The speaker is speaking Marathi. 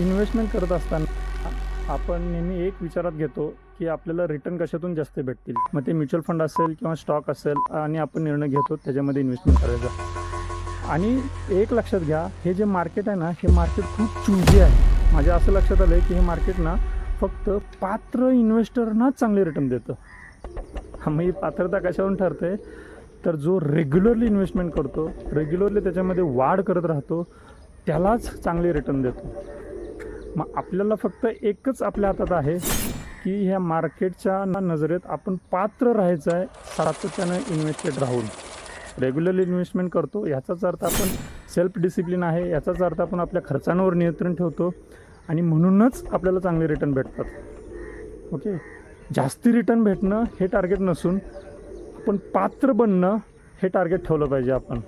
इन्व्हेस्टमेंट करत असताना आपण नेहमी एक विचारात घेतो की आपल्याला रिटर्न कशातून जास्त भेटतील. मग ते म्युच्युअल फंड असेल किंवा स्टॉक असेल आणि आपण निर्णय घेतो त्याच्यामध्ये इन्व्हेस्टमेंट करायचा. आणि एक लक्षात घ्या, हे जे मार्केट आहे ना, हे मार्केट खूप चूजी आहे. माझ्या असं लक्षात आलं आहे की हे मार्केट ना फक्त पात्र इन्व्हेस्टरनाच चांगले रिटर्न देतं. मग ही पात्रता कशावरून ठरते, तर जो रेग्युलरली इन्व्हेस्टमेंट करतो, रेग्युलरली त्याच्यामध्ये वाढ करत राहतो, त्यालाच चांगले रिटर्न देतो. मग आपल्याला फक्त एकच आपल्या हातात आहे की ह्या मार्केटच्या नजरेत आपण पात्र राहायचं आहे. सातत्यानं इन्व्हेस्टेड राहून रेग्युलरली इन्व्हेस्टमेंट करतो, याचाच अर्थ आपण सेल्फ डिसिप्लिन आहे, याचाच अर्थ आपण आपल्या खर्चांवर नियंत्रण ठेवतो आणि म्हणूनच आपल्याला चांगले रिटर्न भेटतात. ओके, जास्ती रिटर्न भेटणं हे टार्गेट नसून आपण पात्र बनणं हे टार्गेट ठेवलं पाहिजे आपण.